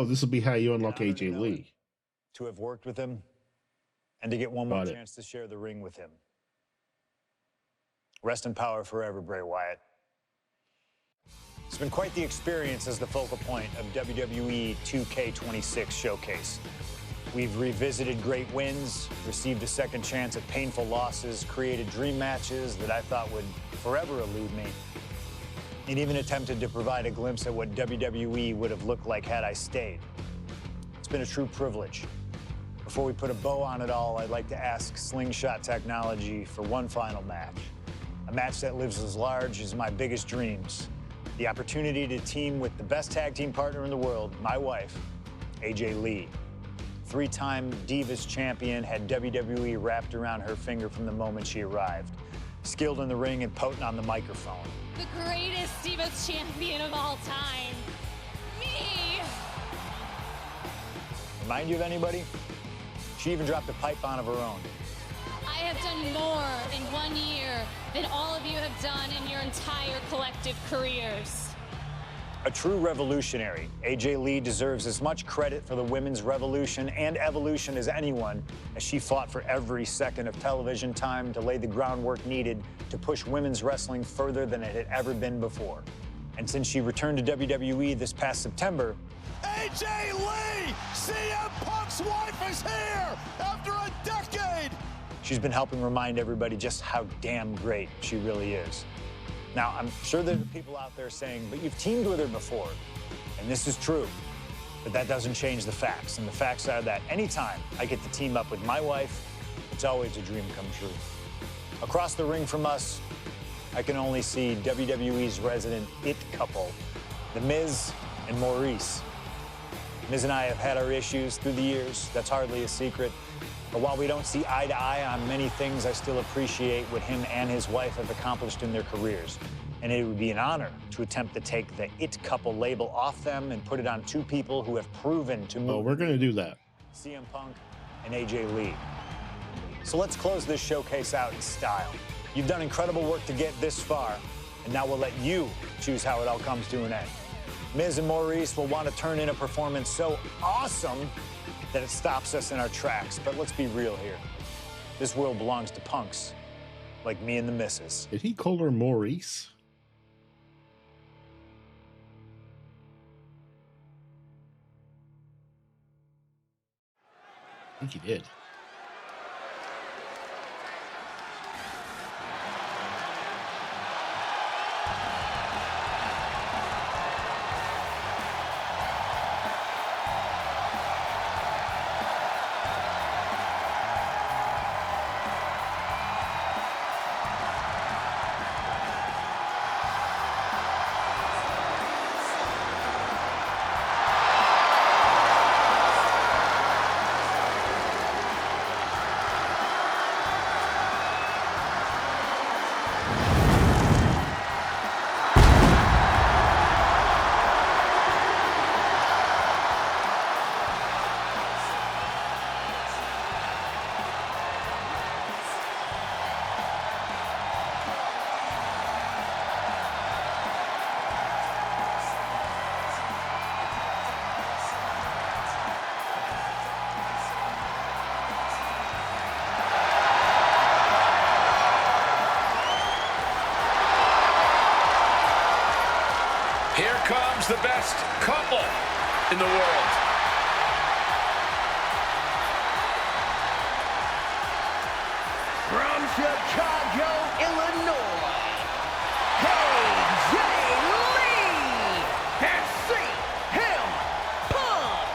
this will be how you unlock AJ Lee. To have worked with him and to get one more Got it. chance to share the ring with him. Rest in power forever, Bray Wyatt. It's been quite the experience as the focal point of WWE 2K26 Showcase. We've revisited great wins, received a second chance at painful losses, created dream matches that I thought would forever elude me, and even attempted to provide a glimpse at what WWE would have looked like had I stayed. It's been a true privilege. Before we put a bow on it all, I'd like to ask Slingshot Technology for one final match. A match that lives as large as my biggest dreams. The opportunity to team with the best tag team partner in the world, my wife, AJ Lee. Three-time Divas champion, had WWE wrapped around her finger from the moment she arrived. Skilled in the ring and potent on the microphone. The greatest Divas champion of all time. Me! Remind you of anybody? She even dropped a pipe on of her own. I have done more in 1 year than all of you have done in your entire collective careers. A true revolutionary, AJ Lee deserves as much credit for the women's revolution and evolution as anyone, as she fought for every second of television time to lay the groundwork needed to push women's wrestling further than it had ever been before. And since she returned to WWE this past September, AJ Lee, CM Punk's wife, is here after a decade. She's been helping remind everybody just how damn great she really is. Now, I'm sure there are people out there saying, but you've teamed with her before. And this is true, but that doesn't change the facts. And the facts are that anytime I get to team up with my wife, it's always a dream come true. Across the ring from us, I can only see WWE's resident it couple, the Miz and Maryse. Miz and I have had our issues through the years. That's hardly a secret. But while we don't see eye to eye on many things, I still appreciate what him and his wife have accomplished in their careers. And it would be an honor to attempt to take the it couple label off them and put it on two people who have proven to move. Oh, we're going to do that. CM Punk and AJ Lee. So let's close this showcase out in style. You've done incredible work to get this far, and now we'll let you choose how it all comes to an end. Miz and Maryse will want to turn in a performance so awesome that it stops us in our tracks. But let's be real here. This world belongs to punks like me and the missus. Did he call her Maryse? I think he did. Here comes the best couple in the world. From Chicago, Illinois, AJ Lee and CM Punk.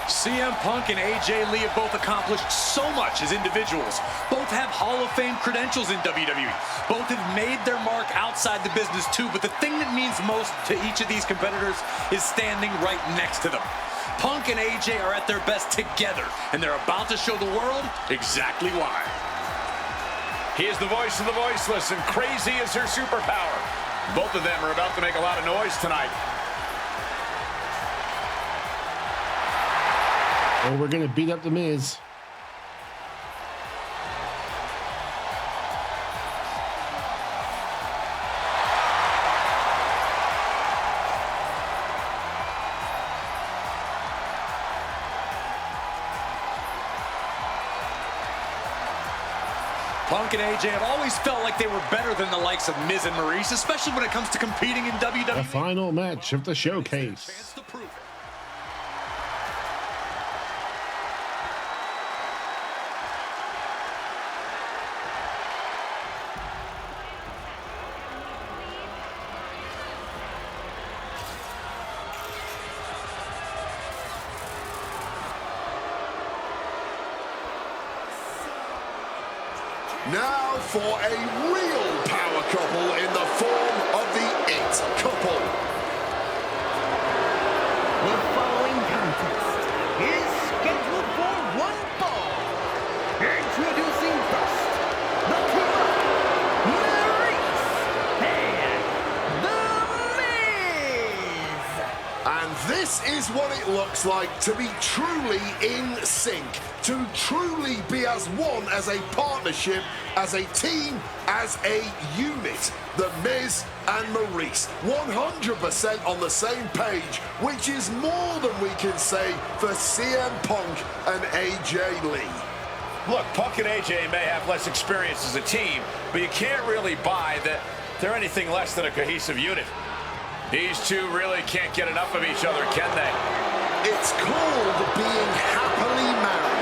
CM Punk and AJ Lee have both accomplished so much as individuals. Both have Hall of Fame credentials in WWE. Both have made their mark outside the business too, but the thing that means most to each of these competitors is standing right next to them. Punk and AJ are at their best together, and they're about to show the world exactly why. He is the voice of the voiceless, and crazy is her superpower. Both of them are about to make a lot of noise tonight. Oh, we're going to beat up the Miz. Punk and AJ have always felt like they were better than the likes of Miz and Maryse, especially when it comes to competing in WWE. The final match of the showcase. Now for a real power couple in the form of the It Couple. The following contest is scheduled for one fall. Introducing first, the team of Maryse and The Miz. And this is what it looks like to be truly in sync, to truly be as one, as a partnership, as a team, as a unit. The Miz and Maryse, 100% on the same page, which is more than we can say for CM Punk and AJ Lee. Look, Punk and AJ may have less experience as a team, but you can't really buy that they're anything less than a cohesive unit. These two really can't get enough of each other, can they? It's called being happily married.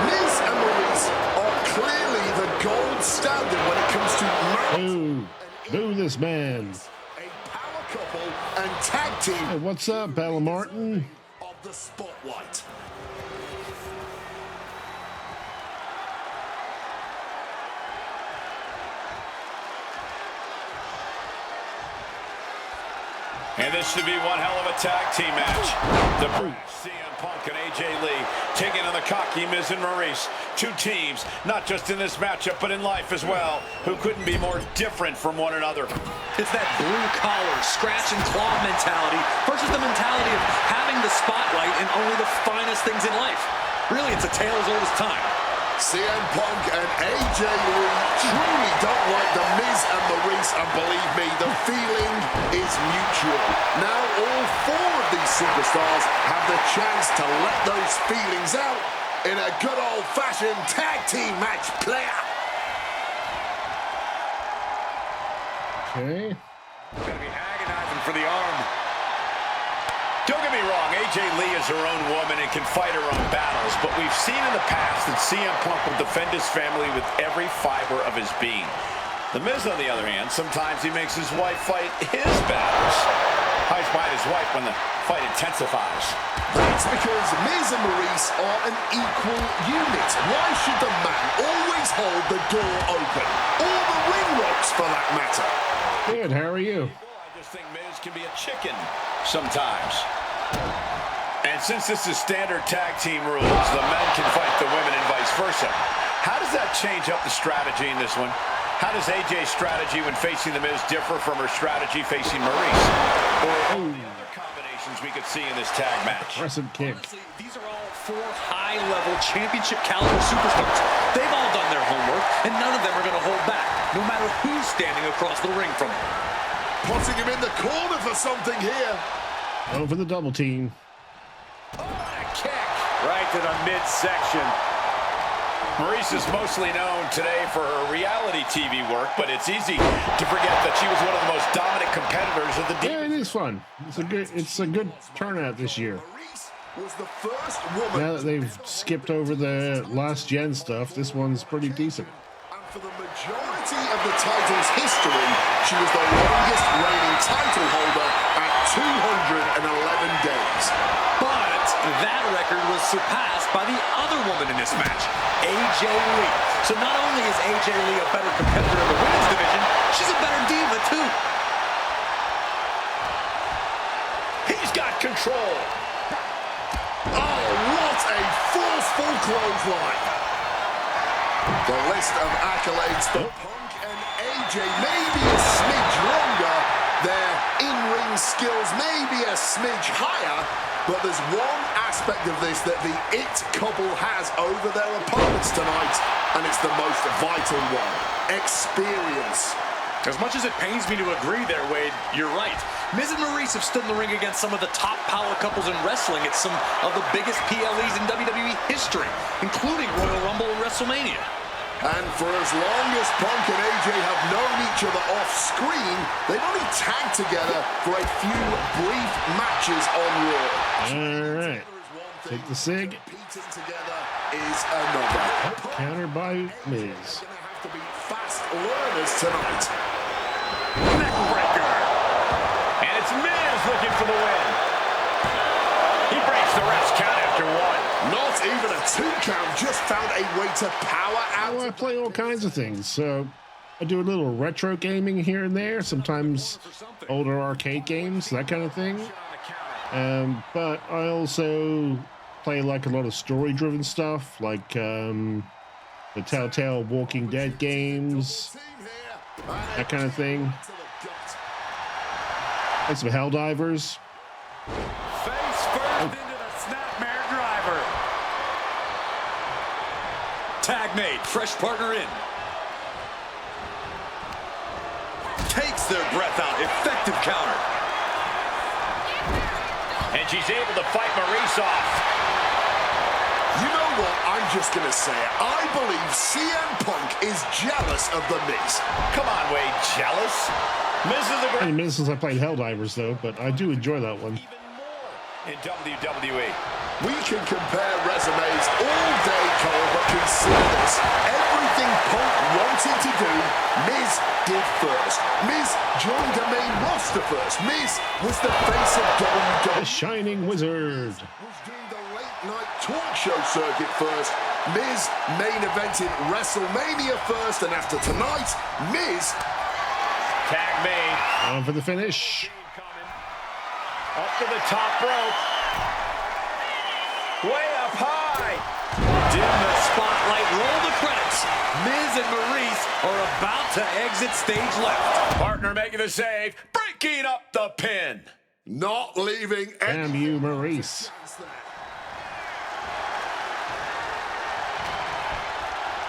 Miz and Maryse are clearly the gold standard when it comes to marriage. Boo this man. A power couple and tag team. Hey, what's up, Bella Martin? Of the spotlight. And this should be one hell of a tag team match. The CM Punk and AJ Lee taking on the cocky Miz and Maryse. Two teams, not just in this matchup, but in life as well, who couldn't be more different from one another. It's that blue-collar, scratch-and-claw mentality versus the mentality of having the spotlight in only the finest things in life. Really, it's a tale as old as time. CM Punk and AJ Lee truly don't like the Miz and Maryse, and believe me, the feeling is mutual. Now all four of these superstars have the chance to let those feelings out in a good old-fashioned tag team match player. Okay. Gonna be agonizing for the arm. Don't get me wrong, AJ Lee is her own woman and can fight her own battles, but we've seen in the past that CM Punk will defend his family with every fiber of his being. The Miz, on the other hand, sometimes he makes his wife fight his battles. Hides behind his wife when the fight intensifies. That's because Miz and Maryse are an equal unit. Why should the man always hold the door open? Or the ring ropes, for that matter? Good, how are you? I just think Miz can be a chicken sometimes. And since this is standard tag team rules, the men can fight the women and vice versa. How does that change up the strategy in this one? How does AJ's strategy when facing the Miz differ from her strategy facing Maryse? Or the other combinations we could see in this tag match? Crescent kick. Honestly, these are all four high-level championship caliber superstars. They've all done their homework, and none of them are going to hold back, no matter who's standing across the ring from them. Putting him in the corner for something here. Going for the double team. Oh, and a kick right to the midsection. Maryse is mostly known today for her reality TV work, but it's easy to forget that she was one of the most dominant competitors of the Yeah, it is fun. It's a good turnout this year. Maryse was the first woman. Now that they've skipped over the last gen stuff, this one's pretty decent. And for the majority of the title's history, she was the longest reigning title holder at 211 days. But that record was surpassed by the other woman in this match, AJ Lee. So not only is AJ Lee a better competitor in the women's division, she's a better diva too. He's got control. Oh, what a forceful clothesline. The list of accolades for Punk and AJ may be a smidge longer, their in-ring skills may be a smidge higher, but there's one aspect of this that the It couple has over their opponents tonight, and it's the most vital one: experience. As much as it pains me to agree there, Wade, you're right. Miz and Maryse have stood in the ring against some of the top power couples in wrestling at some of the biggest PLEs in WWE history, including Royal Rumble and WrestleMania. And for as long as Punk and AJ have known each other off screen, they've only tagged together for a few brief matches on Raw. All right. Take the sig. Competing together is another. Countered by Miz. Gonna have to be fast learners tonight. Neckbreaker. And it's Miz looking for the win. He breaks the ref's count after one. Not even a 2 count, just found a way to power out. Well, I play all kinds of things, so I do a little retro gaming here and there, sometimes older arcade games, that kind of thing. But I also play like a lot of story-driven stuff, like the Telltale Walking Dead games, that kind of thing. Like some Helldivers. Face first into the snapmare driver. Tag made, fresh partner in. Takes their breath out, effective counter. And she's able to fight Maryse off. You know what? I'm just going to say it. I believe CM Punk is jealous of The Miz. Come on, Wade, jealous? Miz is the I great. mean, since I played Helldivers, though, but I do enjoy that one. Even more in WWE. We can compare resumes all day, Cole, but consider this. Everything Punk wanted to do, Miz did first. Miz joined the main roster first. Miz was the face of WWE. The Shining Wizard. Was doing the late-night talk show circuit first. Miz main evented WrestleMania first, and after tonight, Miz... Tag made. On for the finish. Up to the top rope. Way up high. Dim the spotlight, roll the credits. Miz and Maryse are about to exit stage left. Partner making the save. Breaking up the pin. Not leaving Damn any... you, Maryse.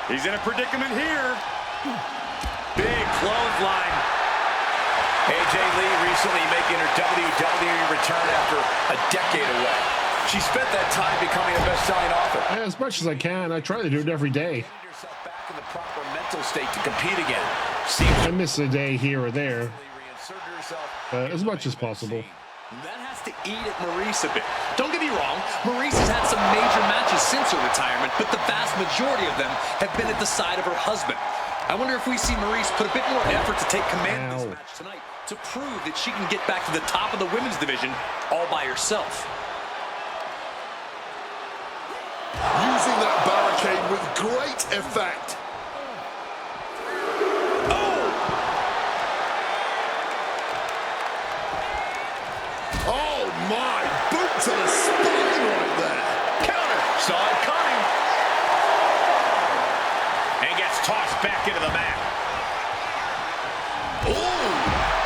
He's in a predicament here. Big clothesline. AJ Lee recently making her WWE return after a decade away. She spent that time becoming a best-selling author. As much as I can. I try to do it every day. Get yourself back in the proper mental state to compete again. I miss a day here or there, Reinsert yourself. as much as possible. That has to eat at Maryse a bit. Don't get me wrong, Maryse has had some major matches since her retirement, but the vast majority of them have been at the side of her husband. I wonder if we see Maryse put a bit more effort to take command of this match tonight to prove that she can get back to the top of the women's division all by herself. Using that barricade with great effect. Oh my, boot to the spine right there. Counter. Saw it coming. And gets tossed back into the mat. Oh,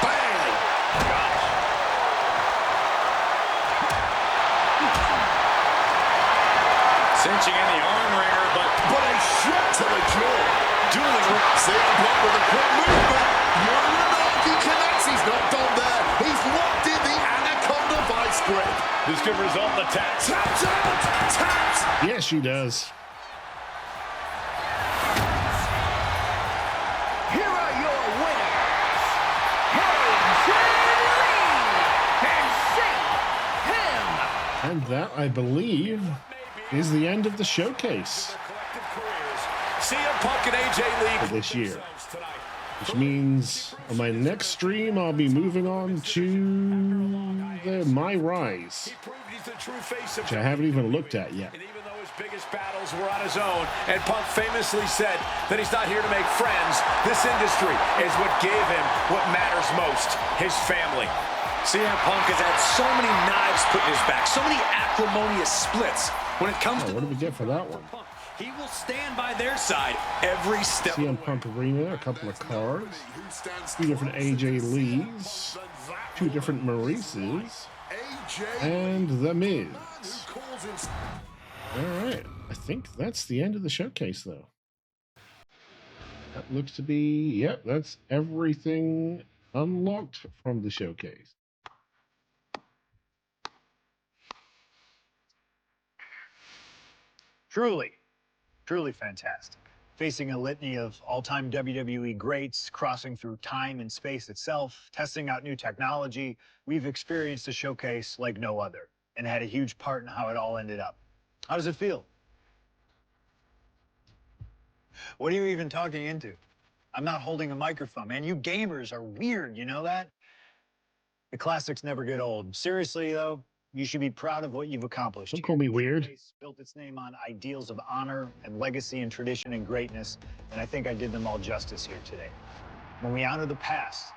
bang. Cinching in the arm wringer, but a shot to the jaw. dueling with CM Punk with a quick movement. He connects. He's not done there. He's locked in the Anaconda vice grip. This could result in the tap. Taps out. Taps. Yes, she does. Here are your winners, AJ Lee and Shane him. And that, I believe, is the end of the showcase CM Punk and AJ Lee for this year. Which means on my next stream, I'll be moving on to the My Rise, which I haven't even looked at yet. And even though his biggest battles were on his own, and Punk famously said that he's not here to make friends, this industry is what gave him what matters most, his family. CM Punk has had so many knives put in his back, so many acrimonious splits. When it comes Oh, to what did we get for that one? Punk, he will stand by their side every step. CM Punk Arena, a couple of cards, 2 different AJ Lees, 2 different Maryses, and The Miz. All right, I think that's the end of the showcase, though. That looks to be, yep, that's everything unlocked from the showcase. Truly, truly fantastic. Facing a litany of all-time WWE greats, crossing through time and space itself, testing out new technology, we've experienced a showcase like no other and had a huge part in how it all ended up. How does it feel? What are you even talking into? I'm not holding a microphone, man. You gamers are weird, you know that? The classics never get old. Seriously, though, you should be proud of what you've accomplished. Don't call me weird. Showcase built its name on ideals of honor and legacy and tradition and greatness, and I think I did them all justice here today. When we honor the past,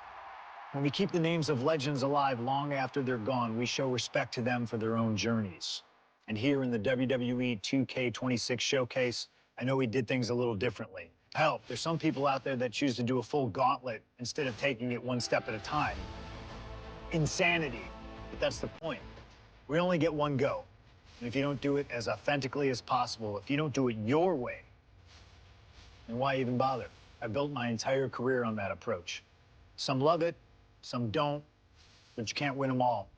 when we keep the names of legends alive long after they're gone, we show respect to them for their own journeys. And here in the WWE 2K26 showcase, I know we did things a little differently. Hell, there's some people out there that choose to do a full gauntlet instead of taking it one step at a time. Insanity, but that's the point. We only get one go. And if you don't do it as authentically as possible, if you don't do it your way, then why even bother? I built my entire career on that approach. Some love it, some don't, but you can't win them all.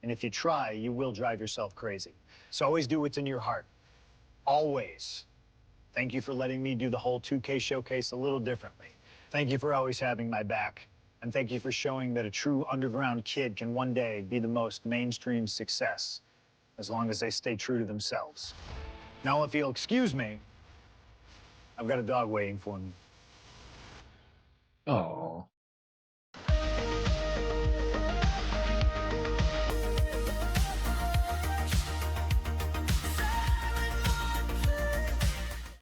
And if you try, you will drive yourself crazy. So always do what's in your heart. Always. Thank you for letting me do the whole 2K showcase a little differently. Thank you for always having my back. And thank you for showing that a true underground kid can one day be the most mainstream success, as long as they stay true to themselves. Now, if you'll excuse me, I've got a dog waiting for me. Oh.